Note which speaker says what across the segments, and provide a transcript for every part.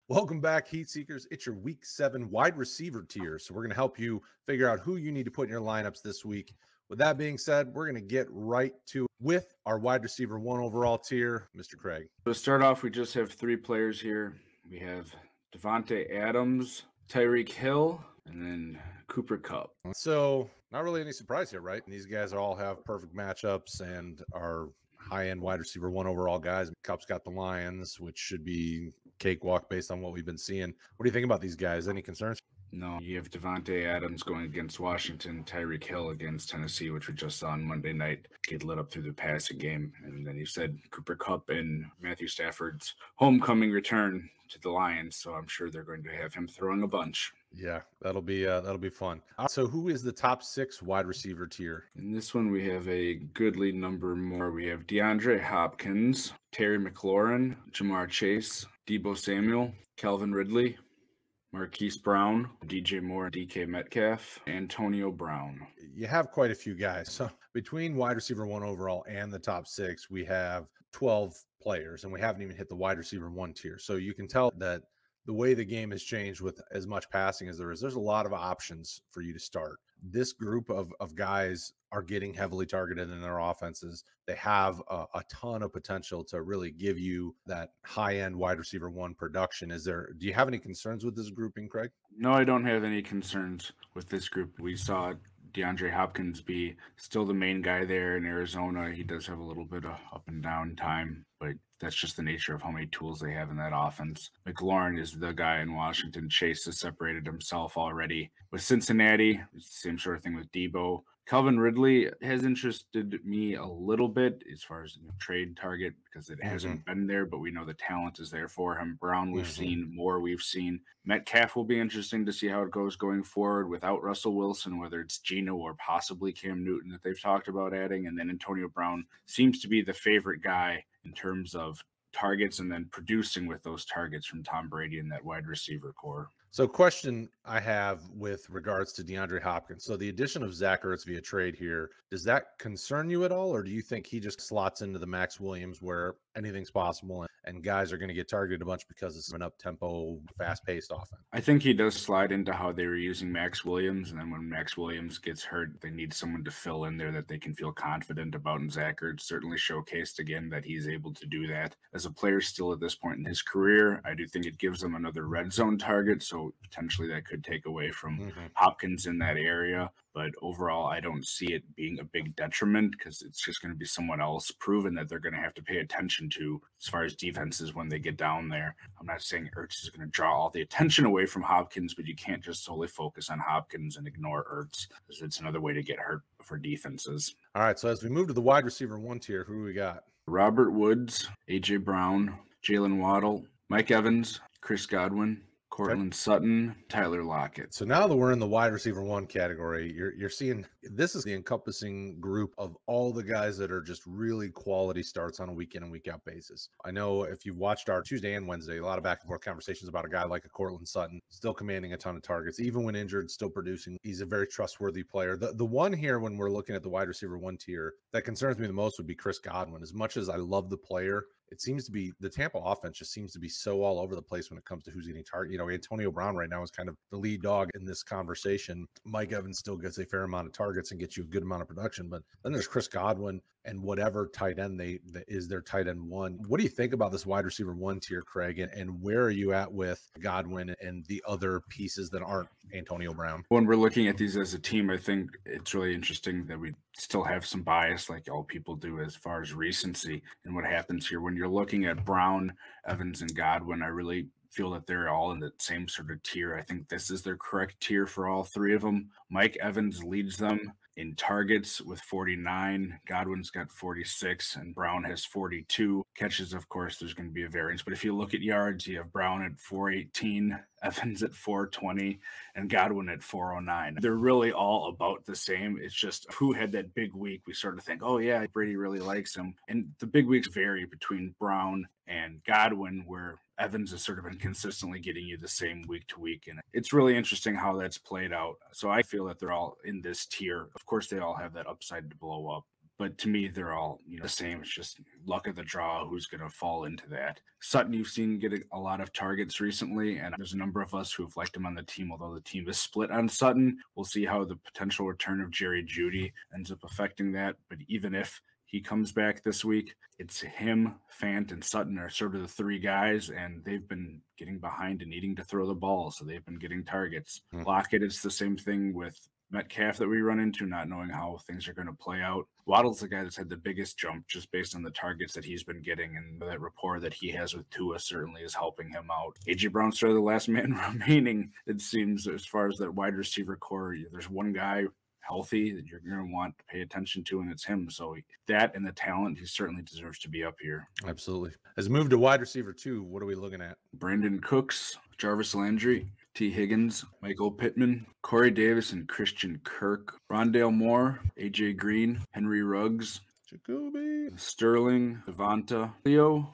Speaker 1: Welcome back, Heat Seekers. It's your Week 7 wide receiver tier. So we're going to help you figure out who you need to put in your lineups this week. With that being said, we're going to get right to it with our wide receiver 1 overall tier, Mr. Kraig.
Speaker 2: To start off, we just have 3 players here. We have Davante Adams, Tyreek Hill, and then Cooper Kupp.
Speaker 1: So not really any surprise here, right? These guys all have perfect matchups and are high-end wide receiver 1 overall guys. Kupp's got the Lions, which should be cakewalk based on what we've been seeing. What do you think about these guys? Any concerns?
Speaker 2: No, you have Davante Adams going against Washington, Tyreek Hill against Tennessee, which we just saw on Monday night get lit up through the passing game. And then you said Cooper Kupp and Matthew Stafford's homecoming return to the Lions, so I'm sure they're going to have him throwing a bunch.
Speaker 1: Yeah, that'll be fun. So who is the top 6 wide receiver tier?
Speaker 2: In this one, we have a goodly number more. We have DeAndre Hopkins, Terry McLaurin, Jamar Chase, Deebo Samuel, Calvin Ridley, Marquise Brown, DJ Moore, DK Metcalf, Antonio Brown.
Speaker 1: You have quite a few guys. So between wide receiver 1 overall and the top 6, we have 12 players, and we haven't even hit the wide receiver 1 tier. So you can tell that the way the game has changed with as much passing as there is, there's a lot of options for you to start. This group of guys are getting heavily targeted in their offenses. They have a ton of potential to really give you that high-end wide receiver 1 production. Do you have any concerns with this grouping, Kraig?
Speaker 2: No, I don't have any concerns with this group. We saw DeAndre Hopkins be still the main guy there in Arizona. He does have a little bit of up and down time, but that's just the nature of how many tools they have in that offense. McLaurin is the guy in Washington. Chase has separated himself already. With Cincinnati, it's the same sort of thing with Deebo. Calvin Ridley has interested me a little bit as far as trade target because it hasn't been there, but we know the talent is there for him. Brown we've seen, Moore we've seen. Metcalf will be interesting to see how it goes going forward without Russell Wilson, whether it's Geno or possibly Cam Newton that they've talked about adding. And then Antonio Brown seems to be the favorite guy in terms of targets and then producing with those targets from Tom Brady and that wide receiver core.
Speaker 1: So question I have with regards to DeAndre Hopkins. So the addition of Zach Ertz via trade here, does that concern you at all? Or do you think he just slots into the Max Williams where anything's possible and guys are going to get targeted a bunch because it's an up-tempo, fast-paced offense?
Speaker 2: I think he does slide into how they were using Max Williams. And then when Max Williams gets hurt, they need someone to fill in there that they can feel confident about. And Zach Ertz certainly showcased again that he's able to do that. As a player still at this point in his career, I do think it gives him another red zone target. So potentially that could take away from Hopkins in that area. But overall, I don't see it being a big detriment because it's just going to be someone else proven that they're going to have to pay attention to as far as defenses when they get down there. I'm not saying Ertz is going to draw all the attention away from Hopkins, but you can't just solely focus on Hopkins and ignore Ertz because it's another way to get hurt for defenses.
Speaker 1: All right, so as we move to the wide receiver 1 tier, who do we got?
Speaker 2: Robert Woods, A.J. Brown, Jaylen Waddle, Mike Evans, Chris Godwin, Courtland Sutton, Tyler Lockett.
Speaker 1: So now that we're in the wide receiver 1 category, you're seeing this is the encompassing group of all the guys that are just really quality starts on a week in and week out basis. I know if you've watched our Tuesday and Wednesday, a lot of back and forth conversations about a guy like a Courtland Sutton, still commanding a ton of targets, even when injured, still producing. He's a very trustworthy player. The one here when we're looking at the wide receiver 1 tier that concerns me the most would be Chris Godwin. As much as I love the player, it seems to be the Tampa offense just seems to be so all over the place when it comes to who's getting target. You know, Antonio Brown right now is kind of the lead dog in this conversation. Mike Evans still gets a fair amount of targets and gets you a good amount of production. But then there's Chris Godwin and whatever tight end is their tight end 1. What do you think about this wide receiver 1 tier, Kraig? And where are you at with Godwin and the other pieces that aren't Antonio Brown?
Speaker 2: When we're looking at these as a team, I think it's really interesting that we still have some bias like all people do as far as recency and what happens here. When you're looking at Brown, Evans, and Godwin, I really feel that they're all in the same sort of tier. I think this is their correct tier for all 3 of them. Mike Evans leads them in targets with 49. Godwin's got 46, and Brown has 42. Catches, of course, there's going to be a variance. But if you look at yards, you have Brown at 418, Evans at 420, and Godwin at 409. They're really all about the same. It's just who had that big week. We sort of think, oh, yeah, Brady really likes him. And the big weeks vary between Brown and Godwin, where Evans has sort of been consistently getting you the same week to week. And it's really interesting how that's played out. So I feel that they're all in this tier. Of course, they all have that upside to blow up. But to me, they're all the same. It's just luck of the draw who's going to fall into that. Sutton, you've seen get a lot of targets recently, and there's a number of us who have liked him on the team, although the team is split on Sutton. We'll see how the potential return of Jerry Jeudy ends up affecting that. But even if he comes back this week, it's him, Fant, and Sutton are sort of the three guys, and they've been getting behind and needing to throw the ball, so they've been getting targets. Lockett, it's the same thing with Metcalf that we run into, not knowing how things are going to play out. Waddle's the guy that's had the biggest jump just based on the targets that he's been getting, and that rapport that he has with Tua certainly is helping him out. A.J. Bronster, the last man remaining, it seems, as far as that wide receiver core. There's one guy healthy that you're going to want to pay attention to, and it's him. So that and the talent, he certainly deserves to be up here.
Speaker 1: Absolutely. As moved to wide receiver 2, what are we looking at?
Speaker 2: Brandin Cooks, Jarvis Landry, T. Higgins, Michael Pittman, Corey Davis, and Christian Kirk, Rondale Moore, A.J. Green, Henry Ruggs,
Speaker 1: Jakobi,
Speaker 2: Sterling, Devonta, Leo,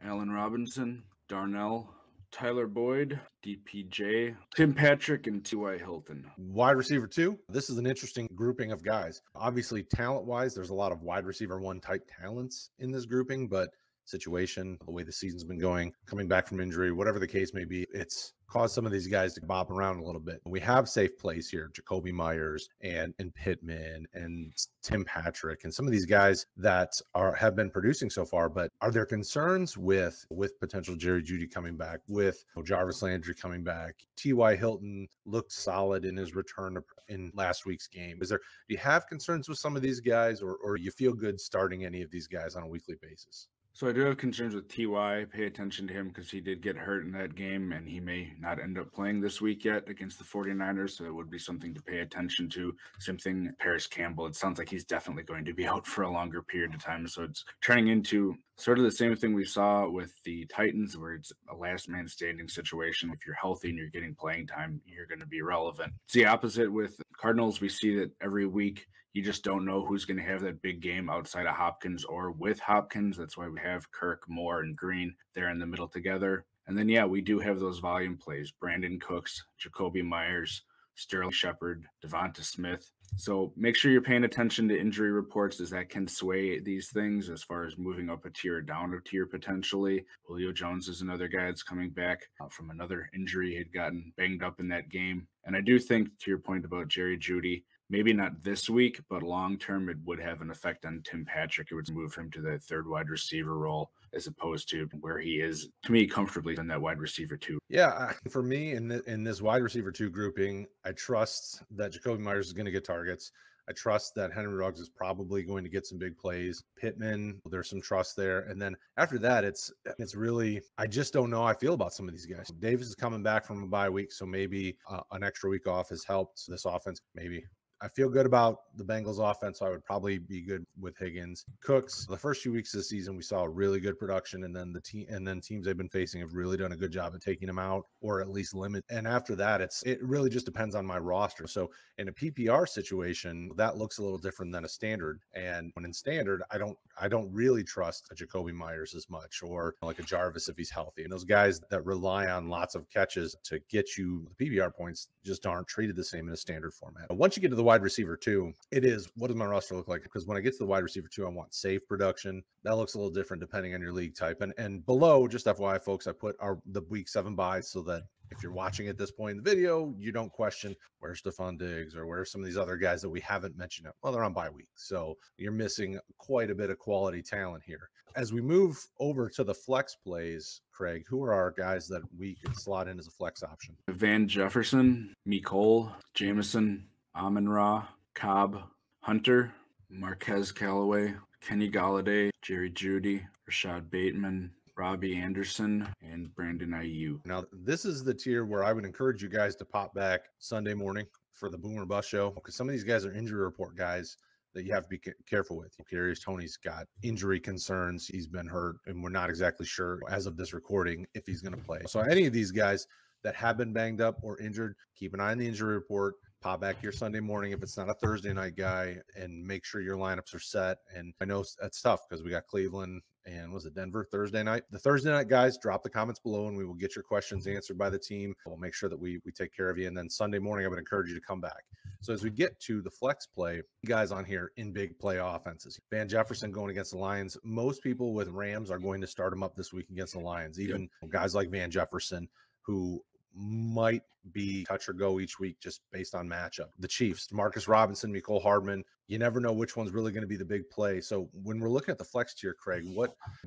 Speaker 2: Allen Robinson, Darnell, Tyler Boyd, DPJ, Tim Patrick, and T.Y. Hilton.
Speaker 1: Wide receiver 2, this is an interesting grouping of guys. Obviously, talent-wise, there's a lot of wide receiver 1 type talents in this grouping, but situation, the way the season's been going, coming back from injury, whatever the case may be, it's caused some of these guys to bob around a little bit. We have safe plays here, Jakobi Meyers and Pittman and Tim Patrick and some of these guys that have been producing so far. But are there concerns with potential Jerry Jeudy coming back, with Jarvis Landry coming back? T.Y. Hilton looked solid in his return in last week's game. Do you have concerns with some of these guys, or you feel good starting any of these guys on a weekly basis?
Speaker 2: So I do have concerns with T.Y. Pay attention to him because he did get hurt in that game, and he may not end up playing this week yet against the 49ers, so it would be something to pay attention to. Same thing, Paris Campbell. It sounds like he's definitely going to be out for a longer period of time, so it's turning into sort of the same thing we saw with the Titans, where it's a last man standing situation. If you're healthy and you're getting playing time, you're going to be relevant. It's the opposite with Cardinals. We see that every week. You just don't know who's going to have that big game outside of Hopkins or with Hopkins. That's why we have Kirk, Moore, and Green there in the middle together. And then, we do have those volume plays. Brandin Cooks, Jakobi Meyers, Sterling Shepard, DeVonta Smith. So make sure you're paying attention to injury reports, as that can sway these things as far as moving up a tier or down a tier potentially. Julio Jones is another guy that's coming back from another injury. He had gotten banged up in that game. And I do think, to your point about Jerry Jeudy, maybe not this week, but long-term, it would have an effect on Tim Patrick. It would move him to the third wide receiver role as opposed to where he is, to me, comfortably in that wide receiver 2.
Speaker 1: Yeah, for me, in this wide receiver 2 grouping, I trust that Jakobi Meyers is going to get targets. I trust that Henry Ruggs is probably going to get some big plays. Pittman, there's some trust there. And then after that, it's really, I just don't know how I feel about some of these guys. Davis is coming back from a bye week, so maybe an extra week off has helped this offense, maybe. I feel good about the Bengals offense, so I would probably be good with Higgins. Cooks, the first few weeks of the season, we saw really good production, and then teams they've been facing have really done a good job of taking them out, or at least limit. And after that, it really just depends on my roster. So in a PPR situation, that looks a little different than a standard. And when in standard, I don't really trust a Jakobi Meyers as much, or like a Jarvis if he's healthy. And those guys that rely on lots of catches to get you the PPR points just aren't treated the same in a standard format. But once you get to the wide receiver 2, it is, what does my roster look like? Because when I get to the wide receiver 2, I want safe production. That looks a little different depending on your league type. And below, just FYI, folks, I put the week 7 buys so that if you're watching at this point in the video, you don't question where's Stephon Diggs or where's some of these other guys that we haven't mentioned yet. Well, they're on bye week, so you're missing quite a bit of quality talent here. As we move over to the flex plays, Kraig, who are our guys that we could slot in as a flex option?
Speaker 2: Van Jefferson, Mecole, Jameson, Amon-Ra, Cobb, Hunter, Marquez Callaway, Kenny Golladay, Jerry Jeudy, Rashad Bateman, Robbie Anderson, and Brandon Ayuk.
Speaker 1: Now, this is the tier where I would encourage you guys to pop back Sunday morning for the Boomer Bust show, because some of these guys are injury report guys that you have to be careful with. Kadarius Toney's got injury concerns. He's been hurt, and we're not exactly sure as of this recording if he's going to play. So any of these guys that have been banged up or injured, keep an eye on the injury report. pop back here Sunday morning if it's not a Thursday night guy, and make sure your lineups are set. And I know that's tough because we got Cleveland and was it Denver Thursday night? The Thursday night guys, drop the comments below and we will get your questions answered by the team. We'll make sure that we take care of you. And then Sunday morning, I would encourage you to come back. So as we get to the flex play, guys on here in big play offenses, Van Jefferson going against the Lions. Most people with Rams are going to start him up this week against the Lions, even guys like Van Jefferson, who might be touch or go each week just based on matchup. The Chiefs, Marcus Robinson, Mecole Hardman, you never know which one's really going to be the big play. So when we're looking at the flex tier, Kraig,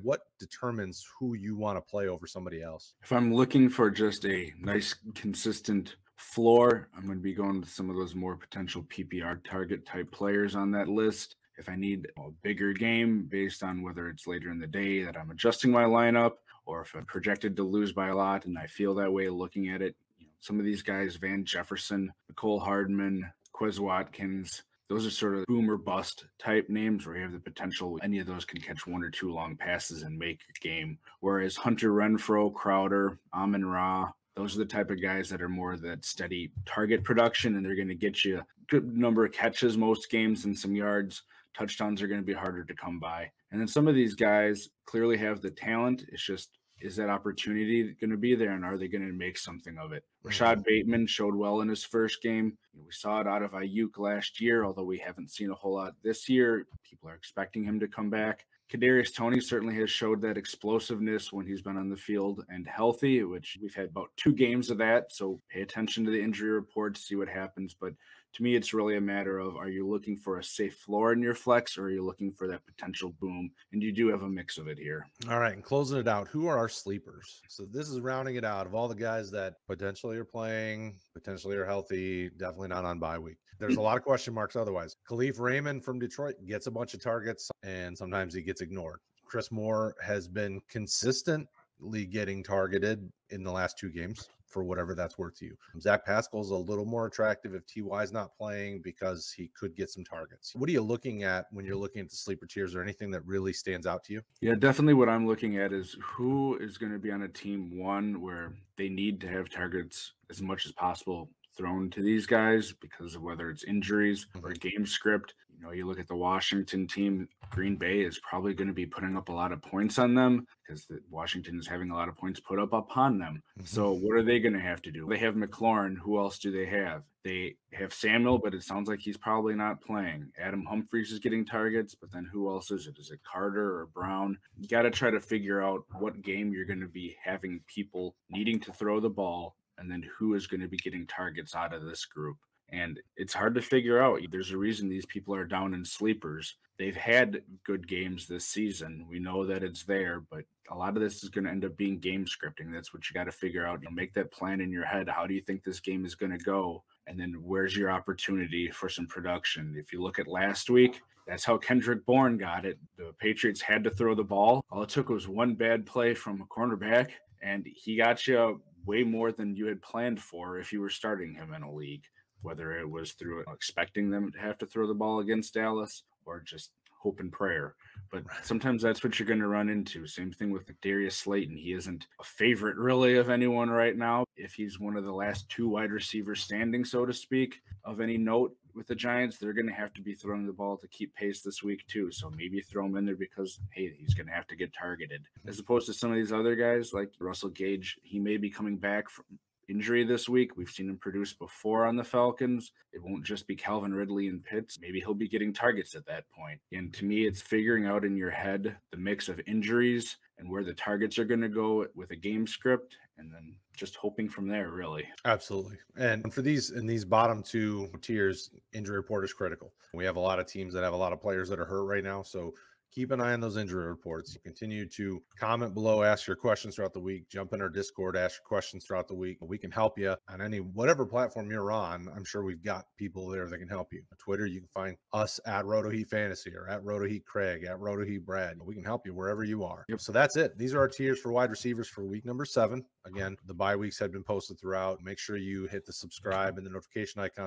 Speaker 1: what determines who you want to play over somebody else?
Speaker 2: If I'm looking for just a nice, consistent floor, I'm going to be going with some of those more potential PPR target type players on that list. If I need a bigger game based on whether it's later in the day that I'm adjusting my lineup, or if I'm projected to lose by a lot and I feel that way looking at it, some of these guys, Van Jefferson, Mecole Hardman, Quez Watkins, those are sort of boom or bust type names where you have the potential any of those can catch one or two long passes and make your game. Whereas Hunter Renfrow, Crowder, Amon-Ra, those are the type of guys that are more that steady target production, and they're going to get you a good number of catches most games and some yards. Touchdowns are going to be harder to come by. And then some of these guys clearly have the talent. It's just, is that opportunity going to be there, and are they going to make something of it? Rashad Bateman showed well in his first game. We saw it out of Ayuk last year, although we haven't seen a whole lot this year. People are expecting him to come back. Kadarius Toney certainly has showed that explosiveness when he's been on the field and healthy, which we've had about 2 games of that. So pay attention to the injury reports, see what happens. But to me, it's really a matter of, are you looking for a safe floor in your flex, or are you looking for that potential boom? And you do have a mix of it here.
Speaker 1: All right, and closing it out, who are our sleepers? So this is rounding it out of all the guys that potentially are playing, potentially are healthy, definitely not on bye week. There's a lot of question marks otherwise. Khalif Raymond from Detroit gets a bunch of targets, and sometimes he gets ignored. Chris Moore has been consistently getting targeted in the last 2 games, for whatever that's worth to you. Zach Pascal's a little more attractive if T.Y.'s not playing because he could get some targets. What are you looking at when you're looking at the sleeper tiers, or anything that really stands out to you?
Speaker 2: Yeah, definitely what I'm looking at is who is going to be on a team one where they need to have targets as much as possible thrown to these guys because of whether it's injuries or game script. You look at the Washington team, Green Bay is probably going to be putting up a lot of points on them because Washington is having a lot of points put up upon them. So what are they going to have to do? They have McLaurin. Who else do they have? They have Samuel, but it sounds like he's probably not playing. Adam Humphries is getting targets, but then who else is it? Is it Carter or Brown? You got to try to figure out what game you're going to be having people needing to throw the ball, and then who is going to be getting targets out of this group. And it's hard to figure out. There's a reason these people are down in sleepers. They've had good games this season. We know that it's there, but a lot of this is going to end up being game scripting. That's what you got to figure out. Make that plan in your head. How do you think this game is going to go? And then where's your opportunity for some production? If you look at last week, that's how Kendrick Bourne got it. The Patriots had to throw the ball. All it took was one bad play from a cornerback, and he got you way more than you had planned for if you were starting him in a league, whether it was through expecting them to have to throw the ball against Dallas or just hope and prayer. But sometimes that's what you're going to run into. Same thing with Darius Slayton. He isn't a favorite really of anyone right now. If he's one of the last 2 wide receivers standing, so to speak, of any note with the Giants, they're going to have to be throwing the ball to keep pace this week too. So maybe throw him in there because, hey, he's going to have to get targeted. As opposed to some of these other guys like Russell Gage, he may be coming back from injury this week. We've seen him produce before on the Falcons. It won't just be Calvin Ridley and Pitts. Maybe he'll be getting targets at that point. And to me, it's figuring out in your head the mix of injuries and where the targets are going to go with a game script, and then just hoping from there, really.
Speaker 1: Absolutely. And for these bottom 2 tiers, injury report is critical. We have a lot of teams that have a lot of players that are hurt right now, so keep an eye on those injury reports. Continue to comment below, ask your questions throughout the week, jump in our Discord, ask your questions throughout the week. We can help you on whatever platform you're on. I'm sure we've got people there that can help you. On Twitter, you can find us at RotoHeat Fantasy or at RotoHeat Kraig, at RotoHeat Brad. We can help you wherever you are. So that's it. These are our tiers for wide receivers for week number 7. Again, the bye weeks have been posted throughout. Make sure you hit the subscribe and the notification icon